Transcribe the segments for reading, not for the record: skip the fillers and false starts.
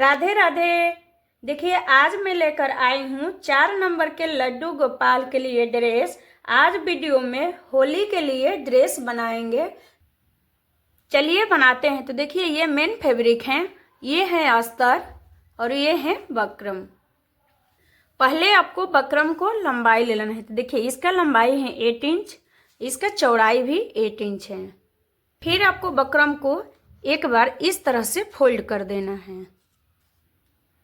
राधे राधे। देखिए आज मैं लेकर आई हूँ 4 नंबर के लड्डू गोपाल के लिए ड्रेस। आज वीडियो में होली के लिए ड्रेस बनाएंगे। चलिए बनाते हैं। तो देखिए ये मेन फैब्रिक हैं, ये है अस्तर और ये है बकरम। पहले आपको बकरम को लंबाई ले लेना है। तो देखिए इसका लंबाई है 8 इंच, इसका चौड़ाई भी 8 इंच है। फिर आपको बकरम को एक बार इस तरह से फोल्ड कर देना है,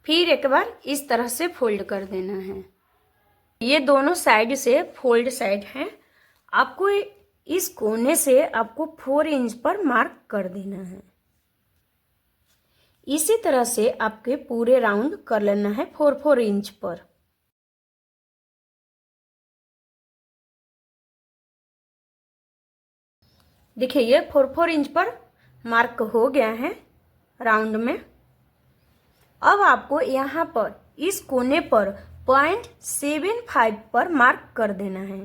फिर एक बार इस तरह से फोल्ड कर देना है। ये दोनों साइड से फोल्ड साइड है। आपको इस कोने से आपको 4 इंच पर मार्क कर देना है। इसी तरह से आपके पूरे राउंड कर लेना है 4 इंच पर। देखिए ये 4 इंच पर मार्क हो गया है राउंड में। अब आपको यहाँ पर इस कोने पर 0.75 पर मार्क कर देना है।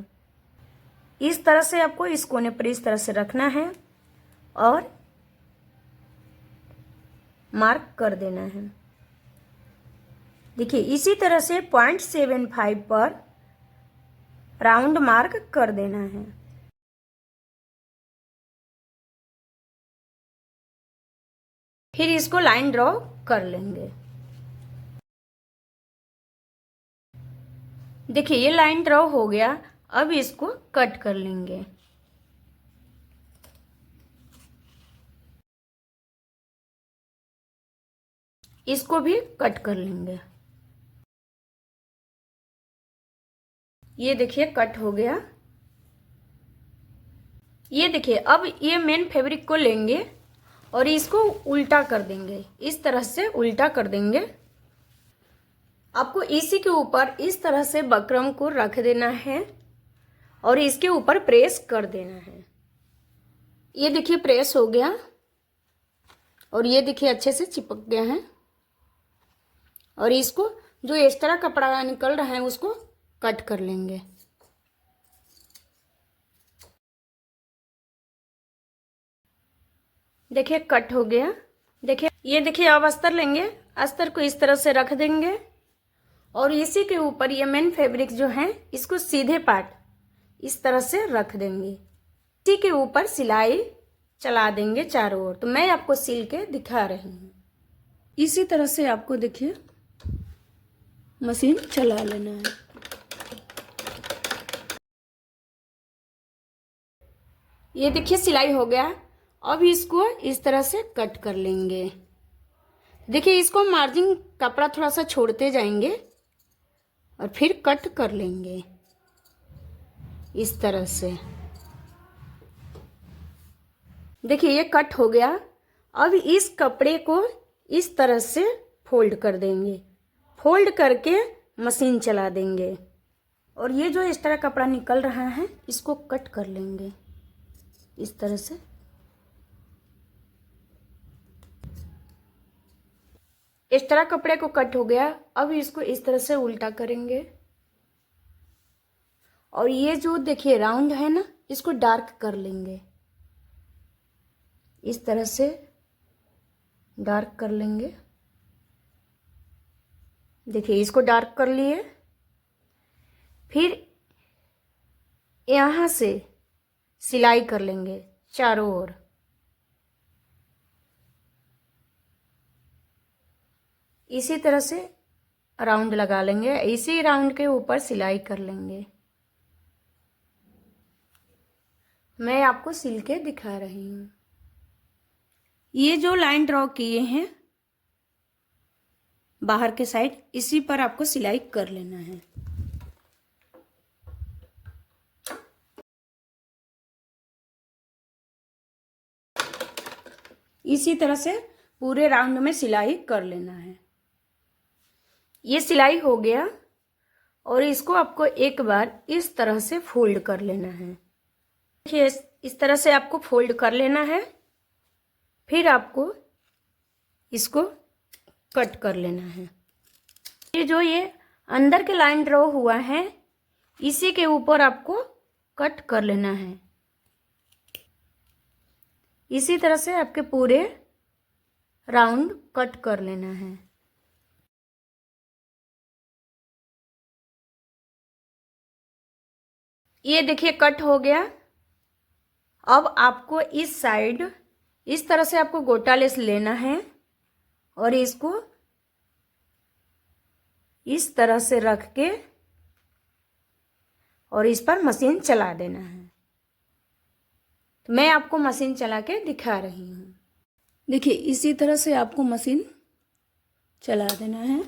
इस तरह से आपको इस कोने पर इस तरह से रखना है और मार्क कर देना है। देखिए इसी तरह से 0.75 पर राउंड मार्क कर देना है। फिर इसको लाइन ड्रॉ कर लेंगे। देखिए ये लाइन ड्रॉ हो गया। अब इसको कट कर लेंगे। इसको भी कट कर लेंगे। ये देखिए कट हो गया। ये देखिए अब ये मेन फैब्रिक को लेंगे और इसको उल्टा कर देंगे। इस तरह से उल्टा कर देंगे। आपको इसी के ऊपर इस तरह से बकरम को रख देना है और इसके ऊपर प्रेस कर देना है। ये देखिए प्रेस हो गया और ये देखिए अच्छे से चिपक गया है। और इसको जो एक्स्ट्रा कपड़ा निकल रहा है उसको कट कर लेंगे। देखिए कट हो गया। देखिए ये देखिए अब अस्तर लेंगे, अस्तर को इस तरह से रख देंगे और इसी के ऊपर ये मेन फैब्रिक जो है इसको सीधे पार्ट इस तरह से रख देंगे। इसी के ऊपर सिलाई चला देंगे चारों ओर। तो मैं आपको सिल के दिखा रही हूँ। इसी तरह से आपको देखिए मशीन चला लेना है। ये देखिए सिलाई हो गया। अब इसको इस तरह से कट कर लेंगे। देखिए इसको मार्जिन कपड़ा थोड़ा सा छोड़ते जाएंगे और फिर कट कर लेंगे इस तरह से। देखिए ये कट हो गया। अब इस कपड़े को इस तरह से फोल्ड कर देंगे। फोल्ड करके मशीन चला देंगे और ये जो एक्स्ट्रा कपड़ा निकल रहा है इसको कट कर लेंगे इस तरह से। एक्स्ट्रा कपड़े को कट हो गया। अब इसको इस तरह से उल्टा करेंगे और ये जो देखिए राउंड है ना इसको डार्क कर लेंगे। इस तरह से डार्क कर लेंगे। देखिए इसको डार्क कर लिए। फिर यहां से सिलाई कर लेंगे चारों ओर। इसी तरह से राउंड लगा लेंगे। इसी राउंड के ऊपर सिलाई कर लेंगे। मैं आपको सिल के दिखा रही हूँ। ये जो लाइन ड्रॉ किए हैं बाहर के साइड, इसी पर आपको सिलाई कर लेना है। इसी तरह से पूरे राउंड में सिलाई कर लेना है। ये सिलाई हो गया और इसको आपको एक बार इस तरह से फोल्ड कर लेना है। देखिए इस तरह से आपको फोल्ड कर लेना है। फिर आपको इसको कट कर लेना है। ये जो ये अंदर के लाइन ड्रॉ हुआ है इसी के ऊपर आपको कट कर लेना है। इसी तरह से आपके पूरे राउंड कट कर लेना है। ये देखिए कट हो गया। अब आपको इस साइड इस तरह से आपको गोटा लेस लेना है और इसको इस तरह से रख के और इस पर मशीन चला देना है। तो मैं आपको मशीन चला के दिखा रही हूँ। देखिए इसी तरह से आपको मशीन चला देना है।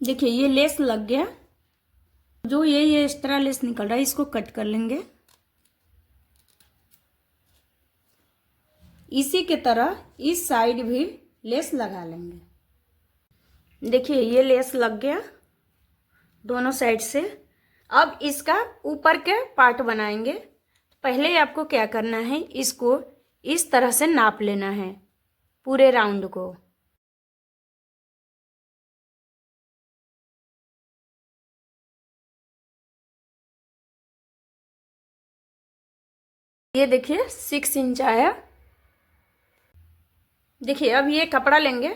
देखिए ये लेस लग गया। जो ये इस तरह लेस निकल रहा है इसको कट कर लेंगे। इसी के तरह इस साइड भी लेस लगा लेंगे। देखिए ये लेस लग गया दोनों साइड से। अब इसका ऊपर के पार्ट बनाएंगे। पहले आपको क्या करना है, इसको इस तरह से नाप लेना है पूरे राउंड को। ये देखिए 6 इंच आया। देखिए अब ये कपड़ा लेंगे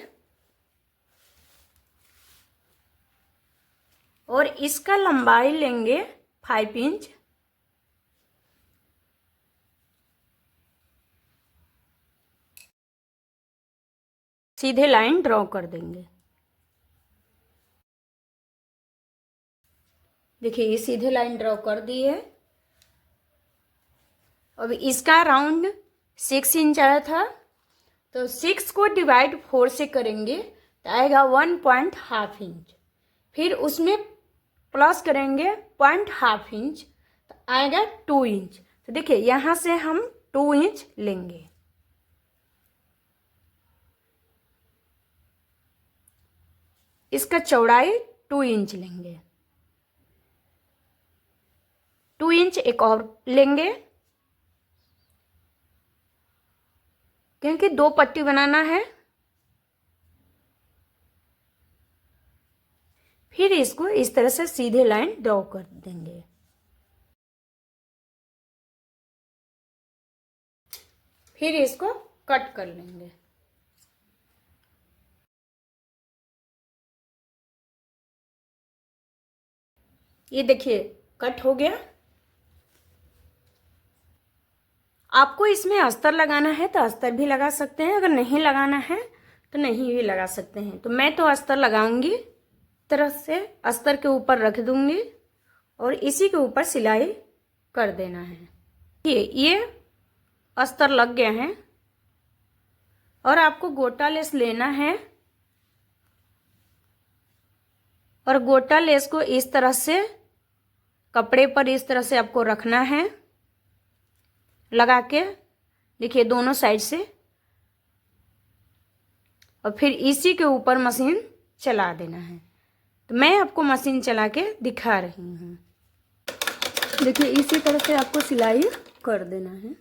और इसका लंबाई लेंगे 5 इंच। सीधे लाइन ड्रॉ कर देंगे। देखिए ये सीधे लाइन ड्रॉ कर दी है। अब इसका राउंड 6 इंच आया था, तो 6 को डिवाइड 4 से करेंगे तो आएगा 1.5 इंच। फिर उसमें प्लस करेंगे 0.5 इंच तो आएगा 2 इंच। तो देखिए यहाँ से हम 2 इंच लेंगे। इसका चौड़ाई 2 इंच लेंगे। 2 इंच एक और लेंगे क्योंकि 2 पट्टी बनाना है। फिर इसको इस तरह से सीधे लाइन ड्रॉ कर देंगे। फिर इसको कट कर लेंगे। ये देखिए कट हो गया। आपको इसमें अस्तर लगाना है तो अस्तर भी लगा सकते हैं, अगर नहीं लगाना है तो नहीं भी लगा सकते हैं। तो मैं तो अस्तर लगाऊंगी। तरह से अस्तर के ऊपर रख दूंगी और इसी के ऊपर सिलाई कर देना है। ये अस्तर लग गया है और आपको गोटा लेस लेना है और गोटा लेस को इस तरह से कपड़े पर इस तरह से आपको रखना है लगा के। देखिए दोनों साइड से, और फिर इसी के ऊपर मशीन चला देना है। तो मैं आपको मशीन चला के दिखा रही हूँ। देखिए इसी तरह से आपको सिलाई कर देना है।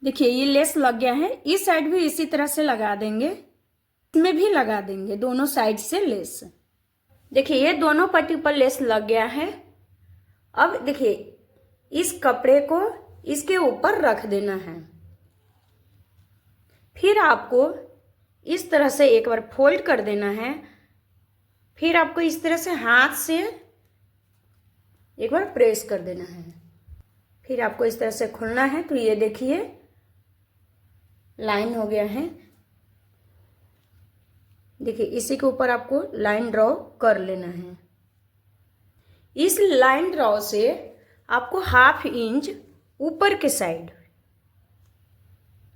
देखिए ये लेस लग गया है। इस साइड भी इसी तरह से लगा देंगे, इसमें भी लगा देंगे दोनों साइड से लेस। देखिए ये दोनों पट्टी पर लेस लग गया है। अब देखिए इस कपड़े को इसके ऊपर रख देना है। फिर आपको इस तरह से एक बार फोल्ड कर देना है। फिर आपको इस तरह से हाथ से एक बार प्रेस कर देना है। फिर आपको इस तरह से खोलना है। तो ये देखिए लाइन हो गया है। देखिए इसी के ऊपर आपको लाइन ड्रॉ कर लेना है। इस लाइन ड्रॉ से आपको 1/2 इंच ऊपर के साइड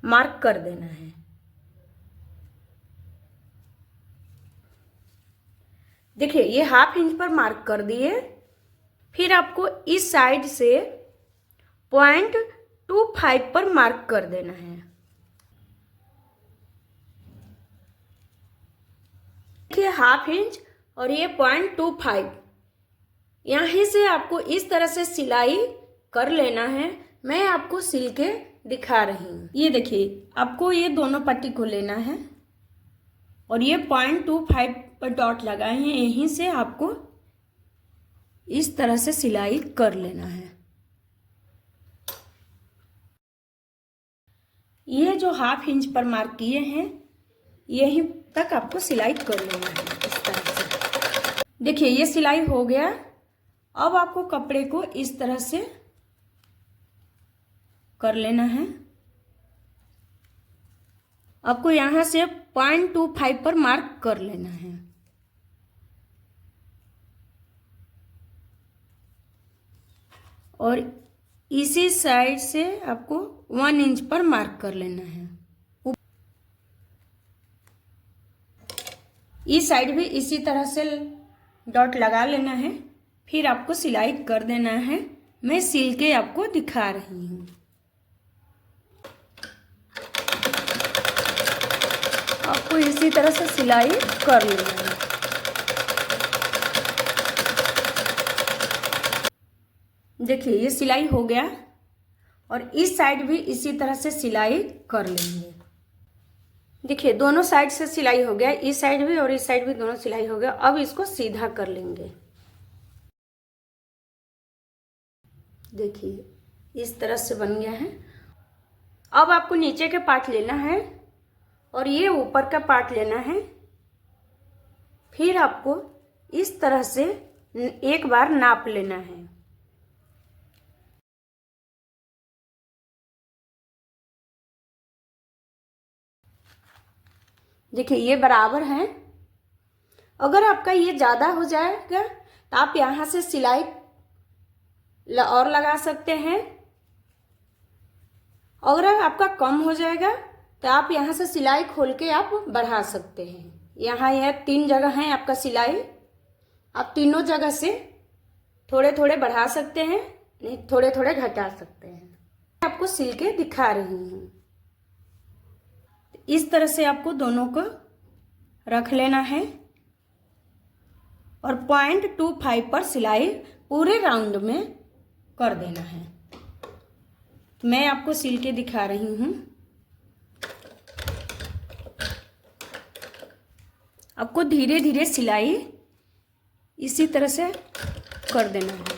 मार्क कर देना है। देखिए ये 1/2 इंच पर मार्क कर दिए। फिर आपको इस साइड से 0.25 पर मार्क कर देना है। देखिए 1/2 इंच और ये 0.25, यहीं से आपको इस तरह से सिलाई कर लेना है। मैं आपको सिल के दिखा रही हूँ। ये देखिए आपको ये दोनों पट्टी को लेना है और ये 0.25 पर डॉट लगाए हैं, यहीं से आपको इस तरह से सिलाई कर लेना है। ये जो 1/2 इंच पर मार्क किए हैं यहीं तक आपको सिलाई कर लेना है इस तरह से। देखिए ये सिलाई हो गया। अब आपको कपड़े को इस तरह से कर लेना है। आपको यहां से 0.25 पर मार्क कर लेना है और इसी साइड से आपको 1 इंच पर मार्क कर लेना है। इस साइड भी इसी तरह से डॉट लगा लेना है। फिर आपको सिलाई कर देना है। मैं सिल के आपको दिखा रही हूँ। आपको इसी तरह से सिलाई कर लेना है। देखिए ये सिलाई हो गया और इस साइड भी इसी तरह से सिलाई कर लेंगे। देखिए दोनों साइड से सिलाई हो गया, इस साइड भी और इस साइड भी दोनों सिलाई हो गया। अब इसको सीधा कर लेंगे। देखिए इस तरह से बन गया है। अब आपको नीचे के पार्ट लेना है और ये ऊपर का पार्ट लेना है। फिर आपको इस तरह से एक बार नाप लेना है। देखिए ये बराबर है। अगर आपका ये ज़्यादा हो जाएगा तो आप यहाँ से सिलाई और लगा सकते हैं। अगर आपका कम हो जाएगा तो आप यहाँ से सिलाई खोल के आप बढ़ा सकते हैं। यहाँ यह 3 जगह है आपका सिलाई। आप तीनों जगह से थोड़े थोड़े बढ़ा सकते हैं, नहीं थोड़े थोड़े घटा सकते हैं। आपको सिल के दिखा रही हूँ। इस तरह से आपको दोनों को रख लेना है और 0.25 पर सिलाई पूरे राउंड में कर देना है। मैं आपको सिल के दिखा रही हूँ। आपको धीरे धीरे सिलाई इसी तरह से कर देना है।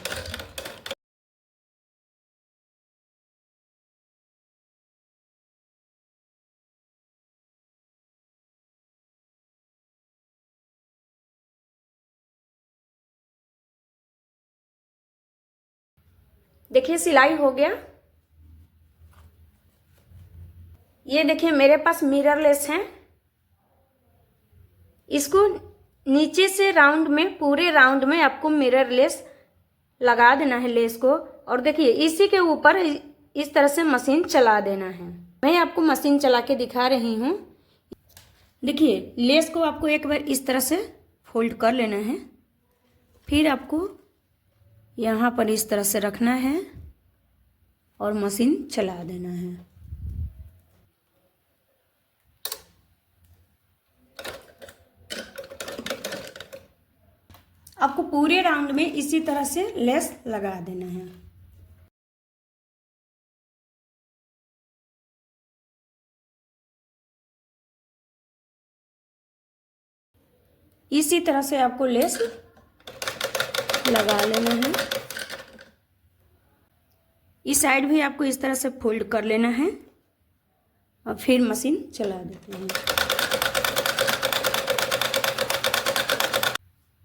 देखिए सिलाई हो गया। ये देखिए मेरे पास मिररलेस है। इसको नीचे से राउंड में, पूरे राउंड में आपको मिररलेस लगा देना है लेस को। और देखिए इसी के ऊपर इस तरह से मशीन चला देना है। मैं आपको मशीन चला के दिखा रही हूँ। देखिए लेस को आपको एक बार इस तरह से फोल्ड कर लेना है। फिर आपको यहाँ पर इस तरह से रखना है और मशीन चला देना है। आपको पूरे राउंड में इसी तरह से लेस लगा देना है। इसी तरह से आपको लेस लगा लेना है। इस साइड भी आपको इस तरह से फोल्ड कर लेना है और फिर मशीन चला देते हैं।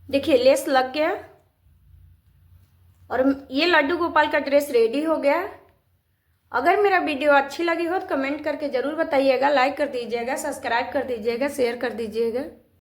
देखिए लेस लग गया और ये लड्डू गोपाल का ड्रेस रेडी हो गया। अगर मेरा वीडियो अच्छी लगी हो तो कमेंट करके ज़रूर बताइएगा, लाइक कर दीजिएगा, सब्सक्राइब कर दीजिएगा, शेयर कर दीजिएगा।